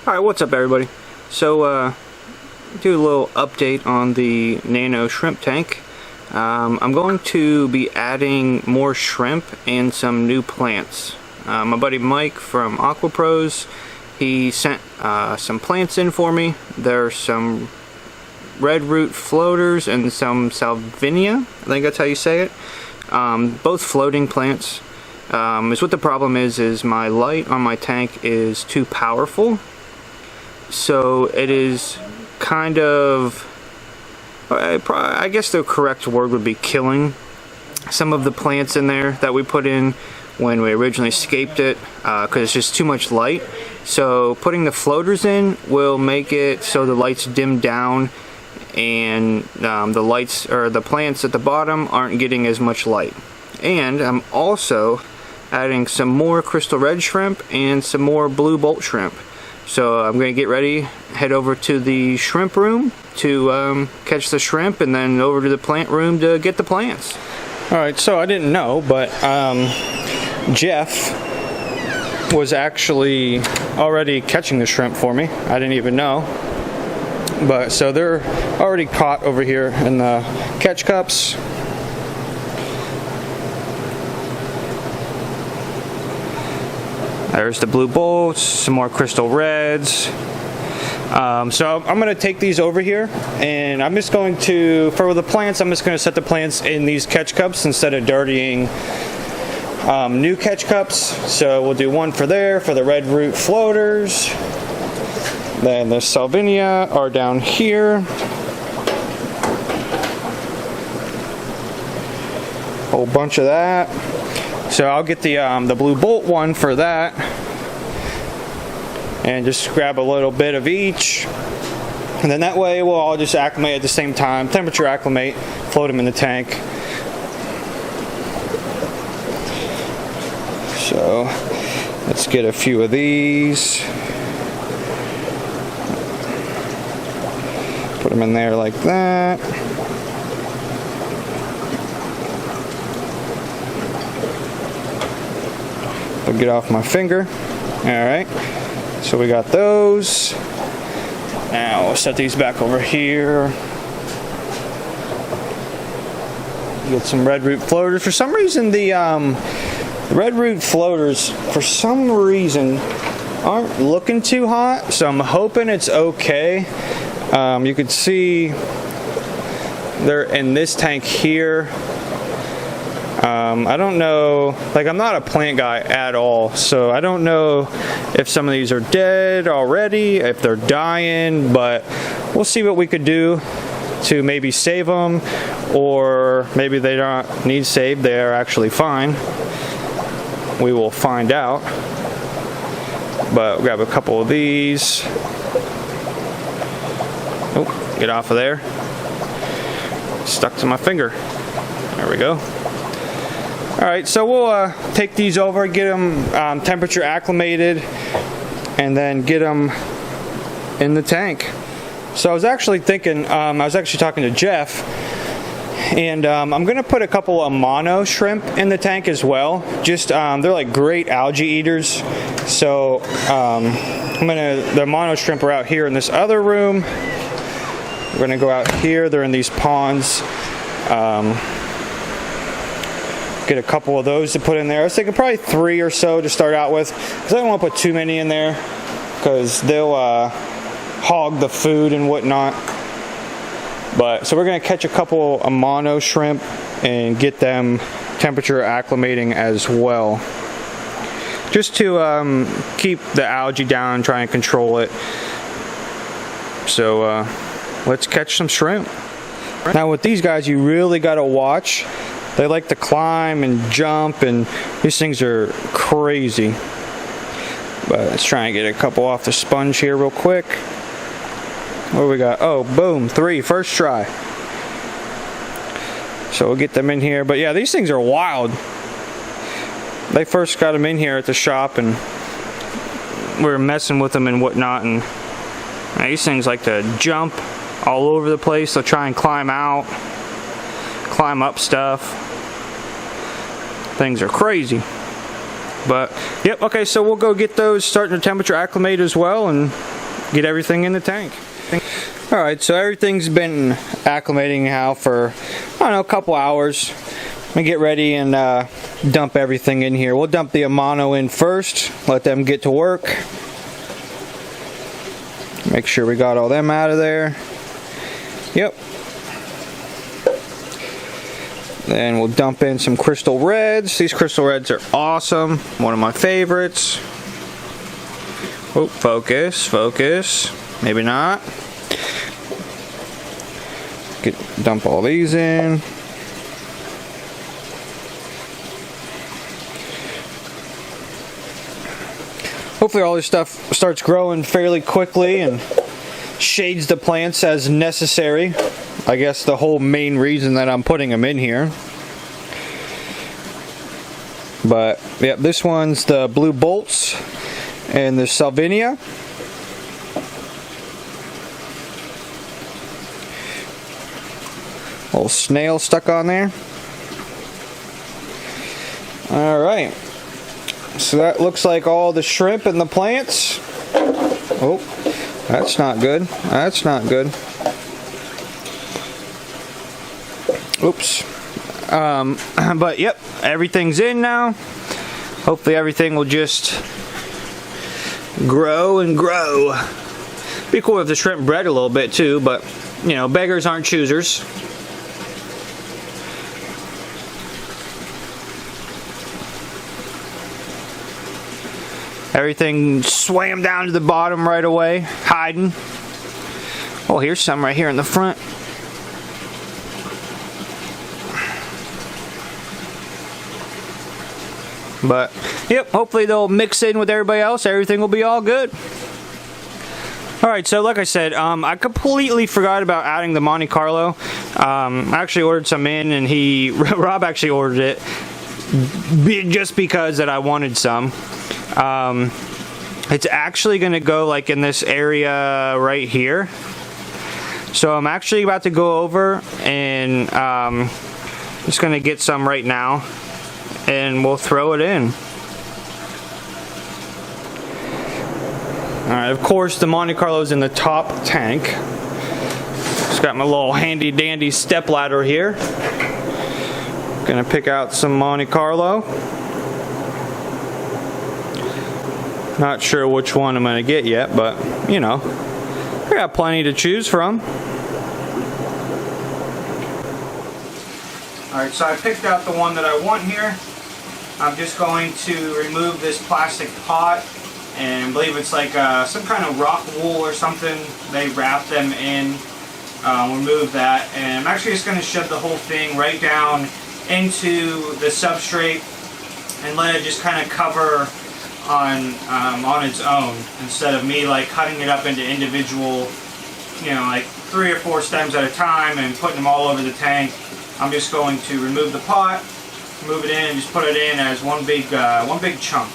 Alright, what's up everybody? So, do a little update on the Nano shrimp tank. I'm going to be adding more shrimp and some new plants. My buddy Mike from Aqua Pros, he sent some plants in for me. There's some red root floaters and some salvinia, I think that's how you say it. Both floating plants. Is what the problem is my light on my tank is too powerful. So it is kind of, I guess the correct word would be killing some of the plants in there that we put in when we originally scaped it, because it's just too much light. So putting the floaters in will make it so the lights dim down and the lights or the plants at the bottom aren't getting as much light. And I'm also adding some more crystal red shrimp and some more blue bolt shrimp. So I'm going to get ready, head over to the shrimp room to catch the shrimp, and then over to the plant room to get the plants. Alright, so I didn't know, but Jeff was actually already catching the shrimp for me. I didn't even know. But so they're already caught over here in the catch cups. There's the blue bolts, some more crystal reds. So I'm going to take these over here, and I'm just going to, for the plants, I'm just going to set the plants in these catch cups instead of dirtying new catch cups. So we'll do one for there, for the red root floaters. Then the salvinia are down here. Whole bunch of that. So I'll get the blue bolt one for that, and just grab a little bit of each, and then that way we'll all just acclimate at the same time, temperature acclimate, float them in the tank. So let's get a few of these, put them in there like that. Get off my finger. Alright, so we got those. Now we'll set these back over here. Get some red root floaters. For some reason the red root floaters aren't looking too hot, so I'm hoping it's okay. You can see they're in this tank here. I don't know, like, I'm not a plant guy at all, so I don't know if some of these are dead already, if they're dying, but we'll see what we could do to maybe save them, or maybe they don't need saved, they're actually fine. We will find out. But we'll grab a couple of these. Oh, get off of there. Stuck to my finger. There we go. Alright, so we'll take these over, get them temperature acclimated, and then get them in the tank. So I was actually thinking, I was actually talking to Jeff, and I'm going to put a couple of mono shrimp in the tank as well. Just, they're like great algae eaters. So the mono shrimp are out here in this other room. We're going to go out here, they're in these ponds. Get a couple of those to put in there. I was thinking probably 3 or so to start out with, because I don't want to put too many in there, because they'll hog the food and whatnot. But so we're going to catch a couple of mono shrimp and get them temperature acclimating as well, just to keep the algae down and try and control it. So let's catch some shrimp. Now with these guys, you really got to watch. They like to climb and jump, and these things are crazy. But let's try and get a couple off the sponge here real quick. What do we got? Oh, boom, 3, first try. So we'll get them in here. But yeah, these things are wild. They first got them in here at the shop, and we were messing with them and whatnot. And these things like to jump all over the place. They'll try and climb out, climb up stuff. Things are crazy. But yep, okay, so we'll go get those starting to temperature acclimate as well, and get everything in the tank. Alright, so everything's been acclimating now for, I don't know, a couple hours. I'm gonna get ready and dump everything in here. We'll dump the Nano in first, let them get to work. Make sure we got all them out of there. Yep. Then we'll dump in some crystal reds. These crystal reds are awesome. One of my favorites. Oh, focus, focus. Maybe not. Dump all these in. Hopefully all this stuff starts growing fairly quickly and shades the plants as necessary. I guess the whole main reason that I'm putting them in here. But yeah, this one's the blue bolts and the salvinia. Little snail stuck on there. Alright. So that looks like all the shrimp and the plants. Oh, that's not good. That's not good. Oops. But yep, everything's in now. Hopefully everything will just grow and grow. Be cool if the shrimp bred a little bit too, but you know, beggars aren't choosers. Everything swam down to the bottom right away, hiding. Oh, here's some right here in the front. But, yep, hopefully they'll mix in with everybody else. Everything will be all good. Alright, so like I said, I completely forgot about adding the Monte Carlo. I actually ordered some in, and Rob actually ordered it just because that I wanted some. It's actually going to go like in this area right here. So I'm actually about to go over and just going to get some right now, and we'll throw it in. Alright, of course the Monte Carlo's in the top tank. Just got my little handy dandy step ladder here. Gonna pick out some Monte Carlo. Not sure which one I'm gonna get yet, but you know, I got plenty to choose from. Alright, so I picked out the one that I want here. I'm just going to remove this plastic pot, and I believe it's like some kind of rock wool or something. They wrap them in. Remove that, and I'm actually just going to shove the whole thing right down into the substrate and let it just kind of cover on its own, instead of me like cutting it up into individual, you know, like 3 or 4 stems at a time and putting them all over the tank. I'm just going to remove the pot, move it in, and just put it in as one big chunk.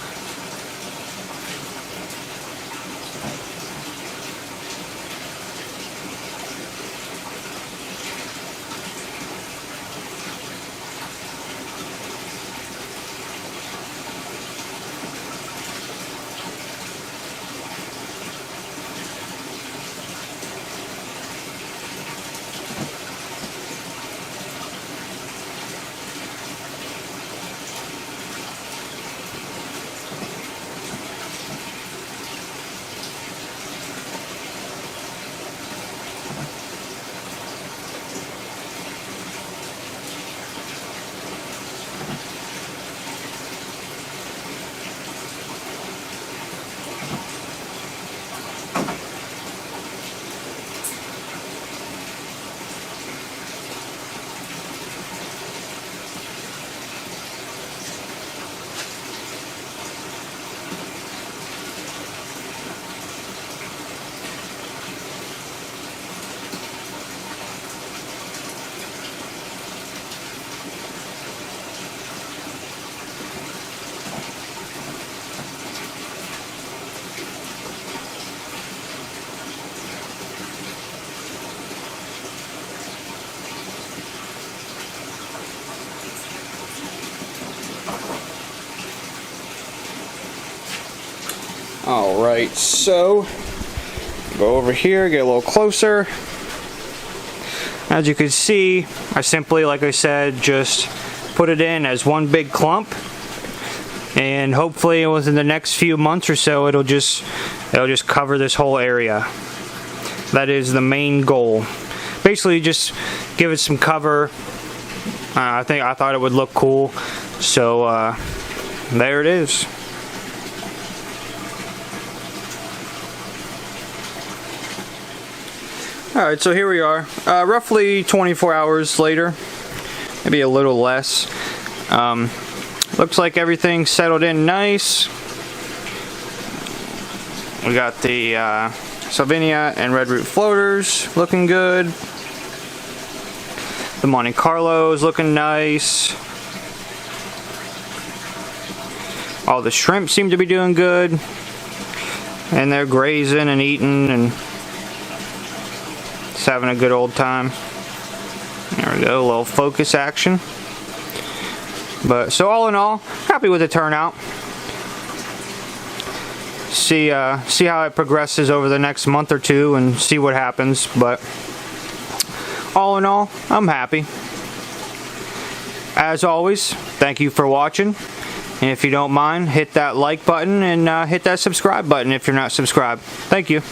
Alright, so Go over here, get a little closer. As you can see, I simply, like I said, just put it in as one big clump, and hopefully within the next few months or so it'll just cover this whole area. That is the main goal. Basically just give it some cover. I thought it would look cool, so there it is. Alright, so here we are, roughly 24 hours later, maybe a little less. Looks like everything's settled in nice. We got the Salvinia and Red Root floaters looking good. The Monte Carlo is looking nice. All the shrimp seem to be doing good. And they're grazing and eating and just having a good old time. There we go, a little focus action. But so all in all, happy with the turnout. See how it progresses over the next month or two and see what happens. But all in all, I'm happy. As always, thank you for watching. And if you don't mind, hit that like button and hit that subscribe button if you're not subscribed. Thank you.